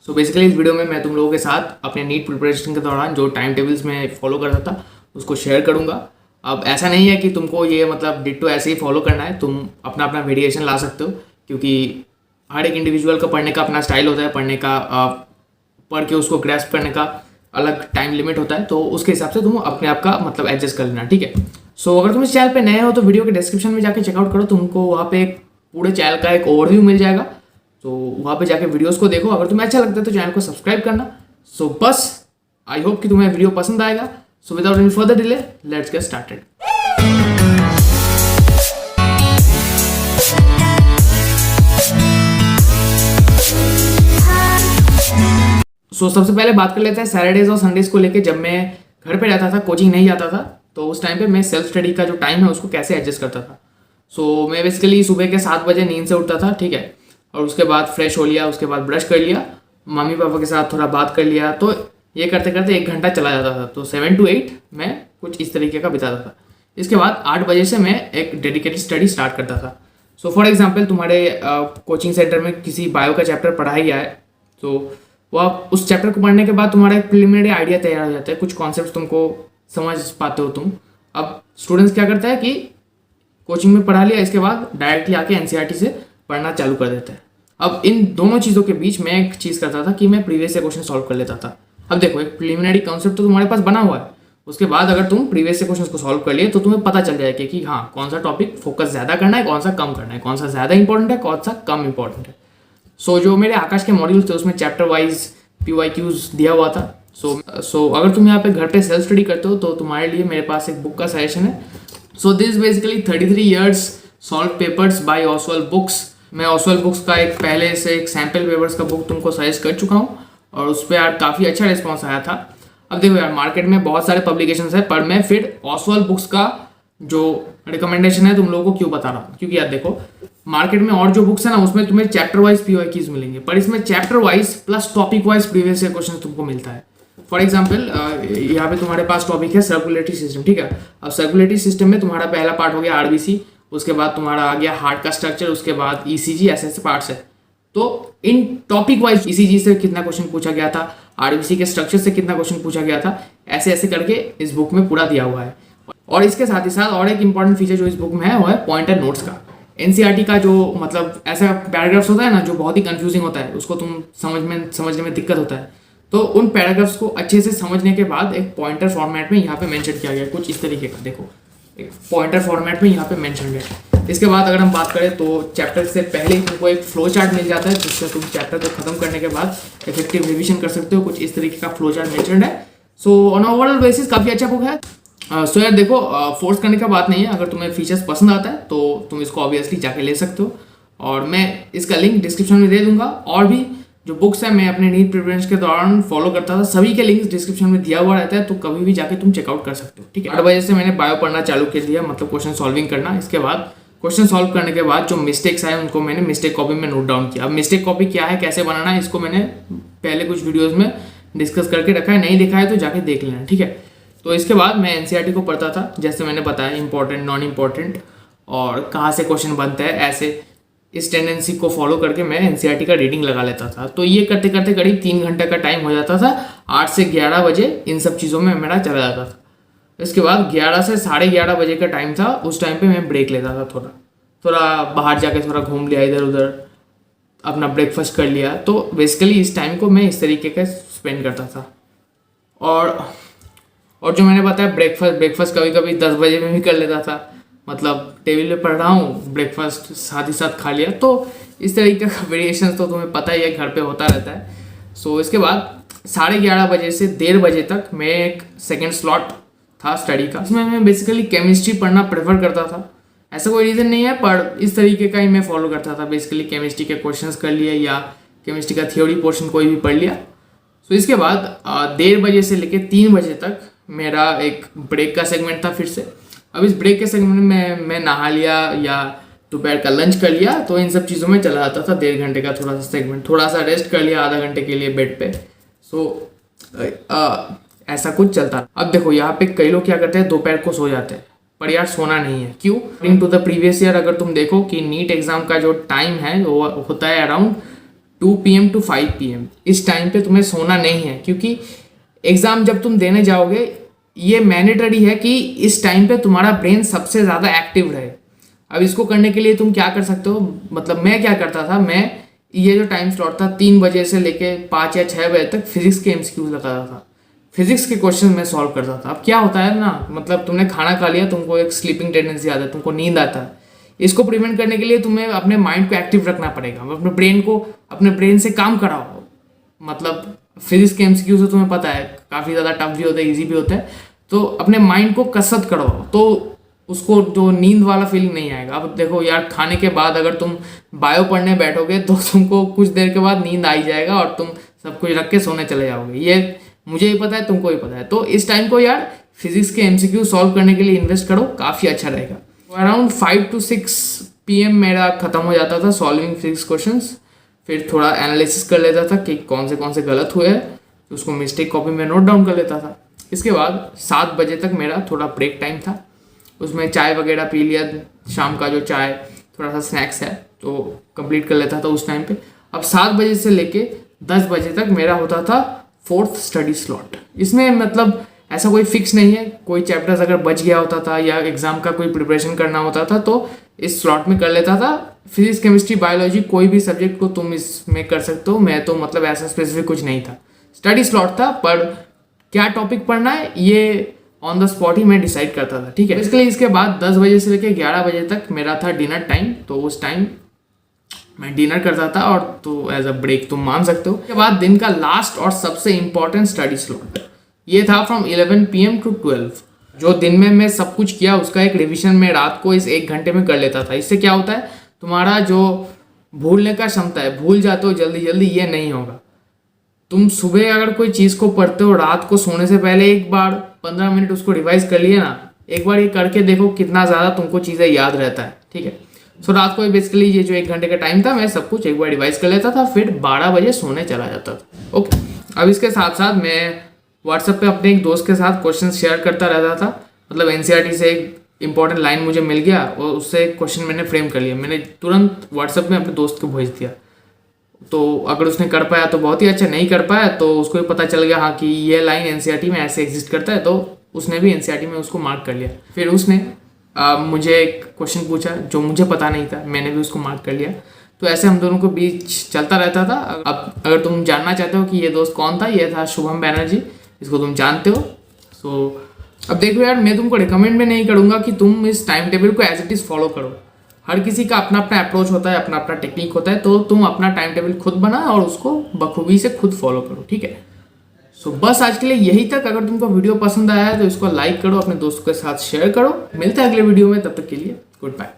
So basically इस video में मैं तुम लोगों के साथ अपने नीट प्रिपरेशन के दौरान जो टाइम टेबल्स में फॉलो करता था उसको शेयर करूंगा। अब ऐसा नहीं है कि तुमको ये मतलब डिट्टो ऐसे ही फॉलो करना है, तुम अपना अपना वेरिएशन ला सकते हो, क्योंकि हर एक इंडिविजुअल का पढ़ने का अपना स्टाइल होता है, पढ़ने का पढ़ के उसको ग्रैस्प करने का अलग टाइम लिमिट होता है, तो उसके हिसाब से तुम अपने आप का मतलब एडजस्ट कर लेना, ठीक है। सो अगर तुम इस चैनल पे नए हो तो वीडियो के डिस्क्रिप्शन में जाके चेकआउट करो, तुमको वहाँ पे एक पूरे चैनल का एक ओवरव्यू मिल जाएगा, तो वहाँ पे जाके वीडियोस को देखो। अगर तुम्हें अच्छा लगता है तो चैनल को सब्सक्राइब करना। सो बस आई होप कि तुम्हें वीडियो पसंद आएगा। So without any further delay let's get started. So सबसे पहले बात कर लेते हैं सैटरडेज और संडेज को लेके। जब मैं घर पे रहता था, कोचिंग नहीं जाता था, तो उस टाइम पे मैं सेल्फ स्टडी का जो टाइम है उसको कैसे एडजस्ट करता था। सो मैं बेसिकली सुबह के 7 बजे नींद से उठता था, ठीक है, और उसके बाद फ्रेश हो लिया, उसके बाद ब्रश कर लिया, मम्मी पापा के साथ थोड़ा बात कर लिया, तो ये करते करते 1 घंटा चला जाता था। तो 7 to 8 मैं कुछ इस तरीके का बिताता था। इसके बाद 8 बजे से मैं एक डेडिकेटेड स्टडी स्टार्ट करता था। सो फॉर एग्जाम्पल तुम्हारे कोचिंग सेंटर में किसी बायो का चैप्टर पढ़ाया गया है, तो वह उस चैप्टर को पढ़ने के बाद तुम्हारा एक प्रिलिमिनरी आइडिया तैयार हो जाता है, कुछ कॉन्सेप्ट तुमको समझ पाते हो तुम। अब स्टूडेंट्स क्या करता है कि कोचिंग में पढ़ा लिया, इसके बाद डायरेक्टली आके एनसीईआरटी से पढ़ना चालू कर देता है। अब इन दोनों चीज़ों के बीच मैं एक चीज़ करता था कि मैं प्रीवियस से क्वेश्चन सॉल्व कर लेता था। अब देखो, एक प्रिलिमिनरी कॉन्सेप्ट तो तुम्हारे पास बना हुआ है, उसके बाद अगर तुम प्रीवियस से क्वेश्चन को सॉल्व कर लिए तो तुम्हें पता चल जाएगा कि हाँ कौन सा टॉपिक फोकस ज़्यादा करना है, कौन सा कम करना है, कौन सा ज़्यादा इंपॉर्टेंट है, कौन सा कम इंपॉर्टेंट है। सो जो मेरे आकाश के मॉड्यूल्स थे उसमें चैप्टर वाइज PYQs दिया हुआ था। सो अगर तुम यहाँ पे घर पे सेल्फ स्टडी करते हो तो तुम्हारे लिए मेरे पास एक बुक का सजेशन है। So this basically 33 years solve papers by Oswaal books. मैं ऑसवेल बुक्स का एक पहले से एक सैम्पल पेपर्स का बुक तुमको सजेस्ट कर चुका हूँ और उस पर यार काफ़ी अच्छा रिस्पॉन्स आया था। अब देखो यार, मार्केट में बहुत सारे पब्लिकेशंस है, पर मैं फिर ऑसवेल बुक्स का जो रिकमेंडेशन है तुम लोगों को क्यों बता रहा हूँ, क्योंकि यार देखो मार्केट में और जो बुक्स है ना उसमें तुम्हें चैप्टर वाइज PYQs मिलेंगे, पर इसमें chapter wise plus topic wise previous year question तुमको मिलता है। फॉर एग्जाम्पल यहाँ पे तुम्हारे पास टॉपिक है सर्कुलेटरी सिस्टम, ठीक है। अब सर्कुलेटरी सिस्टम में तुम्हारा पहला पार्ट हो गया RBC, उसके बाद तुम्हारा आ गया हार्ट का स्ट्रक्चर, उसके बाद ECG, ऐसे पार्ट्स है। तो इन टॉपिक वाइज ECG से कितना क्वेश्चन पूछा गया था, RBC के स्ट्रक्चर से कितना क्वेश्चन पूछा गया था, ऐसे ऐसे करके इस बुक में पूरा दिया हुआ है। और इसके साथ ही साथ और एक इंपॉर्टेंट फीचर जो इस बुक में है वो है पॉइंटर नोट्स का। एनसीईआरटी का जो मतलब ऐसा पैराग्राफ्स होता है ना जो बहुत ही कंफ्यूजिंग होता है, उसको तुम समझने में दिक्कत होता है, तो उन पैराग्राफ्स को अच्छे से समझने के बाद एक पॉइंटर फॉर्मेट में यहाँ पे मेंशन किया गया है, कुछ इस तरीके का। देखो एक पॉइंटर फॉर्मेट में यहाँ पे मेंशन है। इसके बाद अगर हम बात करें तो चैप्टर से पहले ही तुमको एक फ्लो चार्ट मिल जाता है, जिससे तुम चैप्टर को खत्म करने के बाद इफेक्टिव रिविजन कर सकते हो, कुछ इस तरीके का फ्लो चार्ट मेंशन है। सो ऑन ओवरऑल बेसिस काफ़ी अच्छा बुक है। सो यार देखो, फोर्स करने का बात नहीं है, अगर तुम्हें फीचर्स पसंद आता है तो तुम इसको ऑब्वियसली जाके ले सकते हो, और मैं इसका लिंक डिस्क्रिप्शन में दे दूंगा। और भी जो बुक्स है मैं अपने नीट प्रिपरेशन के दौरान फॉलो करता था, सभी के लिंक्स डिस्क्रिप्शन में दिया हुआ रहता है, तो कभी भी जाके तुम चेकआउट कर सकते हो, ठीक है। 8 बजे से मैंने बायो पढ़ना चालू कर दिया, मतलब क्वेश्चन सॉल्विंग करना। इसके बाद क्वेश्चन सॉल्व करने के बाद जो मिस्टेक्स आए उनको मैंने मिस्टेक कॉपी में नोट डाउन किया। अब मिस्टेक कॉपी क्या है, कैसे बनाना है, इसको मैंने पहले कुछ वीडियोज़ में डिस्कस करके रखा है, नहीं देखा है तो जाके देख लेना, ठीक है। तो इसके बाद मैं एनसीईआरटी को पढ़ता था, जैसे मैंने बताया इंपॉर्टेंट, नॉन इंपॉर्टेंट और कहाँ से क्वेश्चन बनता है, ऐसे इस टेंडेंसी को फॉलो करके मैं एनसीईआरटी का रीडिंग लगा लेता था। तो ये करते करते करीब 3 घंटे का टाइम हो जाता था। 8 से 11 बजे इन सब चीज़ों में मेरा चला जाता था। इसके बाद 11 से 11:30 बजे का टाइम था, उस टाइम पर मैं ब्रेक लेता था, थोड़ा बाहर जाके थोड़ा घूम लिया, इधर उधर अपना ब्रेकफास्ट कर लिया। तो बेसिकली इस टाइम को मैं इस तरीके का स्पेंड करता था। और जो मैंने बताया ब्रेकफास्ट कभी कभी 10 बजे में भी कर लेता था, मतलब टेबल पे पढ़ रहा हूँ, ब्रेकफास्ट साथ ही साथ खा लिया। तो इस तरीके का वेरिएशन तो तुम्हें पता ही है, घर पे होता रहता है। सो इसके बाद 11:30 बजे से 1:30 बजे तक मैं एक सेकेंड स्लॉट था स्टडी का, इसमें मैं बेसिकली केमिस्ट्री पढ़ना प्रेफर करता था। ऐसा कोई रीज़न नहीं है, पर इस तरीके का ही मैं फॉलो करता था। बेसिकली केमिस्ट्री के क्वेश्चंस कर लिए या केमिस्ट्री का थ्योरी पोर्शन कोई भी पढ़ लिया। सो इसके बाद 1:30 बजे से लेकर 3 बजे तक मेरा एक ब्रेक का सेगमेंट था फिर से। अब इस ब्रेक के सेगमेंट में मैं नहा लिया या दोपहर का लंच कर लिया, तो इन सब चीज़ों में चला जाता था 1.5 घंटे का थोड़ा सा सेगमेंट, थोड़ा सा रेस्ट कर लिया आधा घंटे के लिए बेड पे। सो ऐसा कुछ चलता। अब देखो यहाँ पे कई लोग क्या करते हैं, दोपहर को सो जाते हैं, पर यार सोना नहीं है। क्यों? According to the previous year अगर तुम देखो कि नीट एग्जाम का जो टाइम है वो होता है अराउंड 2 PM to 5 PM इस टाइम पे तुम्हें सोना नहीं है, क्योंकि एग्ज़ाम जब तुम देने जाओगे ये मैंडेटरी है कि इस टाइम पे तुम्हारा ब्रेन सबसे ज़्यादा एक्टिव रहे। अब इसको करने के लिए तुम क्या कर सकते हो, मतलब मैं क्या करता था, मैं ये जो टाइम स्लॉट था 3 बजे से लेके 5 या 6 बजे तक फिजिक्स के MCQs लगाता था, फिजिक्स के क्वेश्चन मैं सॉल्व करता था। अब क्या होता है ना, मतलब तुमने खाना खा लिया, तुमको एक स्लीपिंग टेंडेंसी आता है, तुमको नींद आता है। इसको प्रिवेंट करने के लिए तुम्हें अपने माइंड को एक्टिव रखना पड़ेगा, अपने ब्रेन से काम कराओ। मतलब फिजिक्स के MCQ से तुम्हें पता है काफ़ी ज़्यादा टफ भी होता है, ईजी भी होता है, तो अपने माइंड को कसरत करवाओ, तो उसको जो नींद वाला फीलिंग नहीं आएगा। अब देखो यार, खाने के बाद अगर तुम बायो पढ़ने बैठोगे तो तुमको कुछ देर के बाद नींद आ ही जाएगा और तुम सब कुछ रख के सोने चले जाओगे। ये मुझे ही पता है, तुमको ही पता है। तो इस टाइम को यार फिजिक्स के MCQ सॉल्व करने के लिए इन्वेस्ट करो, काफ़ी अच्छा रहेगा। अराउंड 5 to 6 PM मेरा खत्म हो जाता था सॉल्विंग फिजिक्स क्वेश्चंस। फिर थोड़ा एनालिसिस कर लेता था कि कौन से गलत हुए हैं, तो उसको मिस्टेक कॉपी में नोट डाउन कर लेता था। इसके बाद 7 बजे तक मेरा थोड़ा ब्रेक टाइम था, उसमें चाय वगैरह पी लिया, शाम का जो चाय थोड़ा सा स्नैक्स है तो कंप्लीट कर लेता था उस टाइम पे। अब 7 बजे से लेके 10 बजे तक मेरा होता था 4th स्टडी स्लॉट। इसमें मतलब ऐसा कोई फिक्स नहीं है, कोई चैप्टर्स अगर बच गया होता था या एग्जाम का कोई प्रिपरेशन करना होता था तो इस स्लॉट में कर लेता था। फिजिक्स, केमिस्ट्री, बायोलॉजी कोई भी सब्जेक्ट को तुम इसमें कर सकते हो। मैं तो मतलब ऐसा स्पेसिफिक कुछ नहीं था, स्टडी स्लॉट था, पर क्या टॉपिक पढ़ना है ये ऑन द स्पॉट ही मैं डिसाइड करता था, ठीक है। बेसिकली इसके बाद 10 बजे से लेकर 11 बजे तक मेरा था डिनर टाइम, तो उस टाइम मैं डिनर करता था और तो एज अ ब्रेक तुम मान सकते हो। उसके बाद दिन का लास्ट और सबसे इंपॉर्टेंट स्टडी स्लॉट ये था फ्रॉम 11 PM to 12। जो दिन में मैं सब कुछ किया उसका एक रिविजन मैं रात को इस 1 घंटे में कर लेता था। इससे क्या होता है, तुम्हारा जो भूलने का क्षमता है, भूल जाते हो जल्दी जल्दी, ये नहीं होगा। तुम सुबह अगर कोई चीज़ को पढ़ते हो, रात को सोने से पहले एक बार 15 मिनट उसको रिवाइज कर लिए ना, एक बार ये करके देखो कितना ज़्यादा तुमको चीज़ें याद रहता है, ठीक है। सो रात को बेसिकली ये जो 1 घंटे का टाइम था मैं सब कुछ एक बार रिवाइज कर लेता था, फिर 12 बजे सोने चला जाता था। ओके, अब इसके साथ साथ मैं व्हाट्सएप पे अपने एक दोस्त के साथ क्वेश्चन शेयर करता रहता था। मतलब NCERT से एक इंपॉर्टेंट लाइन मुझे मिल गया और उससे क्वेश्चन मैंने फ्रेम कर लिया, मैंने तुरंत व्हाट्सएप में अपने दोस्त को भेज दिया। तो अगर उसने कर पाया तो बहुत ही अच्छा, नहीं कर पाया तो उसको भी पता चल गया हाँ कि ये लाइन NCERT में ऐसे एग्जिस्ट करता है, तो उसने भी NCERT में उसको मार्क कर लिया। फिर उसने मुझे एक क्वेश्चन पूछा जो मुझे पता नहीं था, मैंने भी उसको मार्क कर लिया। तो ऐसे हम दोनों के बीच चलता रहता था। अब अगर तुम जानना चाहते हो कि ये दोस्त कौन था, ये था शुभम बैनर्जी, इसको तुम जानते हो। सो अब देखो यार, मैं तुमको रिकमेंड भी नहीं करूँगा कि तुम इस टाइम टेबल को एज इट इज़ फॉलो करो। हर किसी का अपना अपना अप्रोच होता है, अपना अपना टेक्निक होता है, तो तुम अपना टाइम टेबल खुद बनाओ और उसको बखूबी से खुद फॉलो करो, ठीक है। सो बस आज के लिए यही तक। अगर तुमको वीडियो पसंद आया है तो इसको लाइक करो, अपने दोस्तों के साथ शेयर करो। मिलते हैं अगले वीडियो में, तब तक के लिए गुड बाय।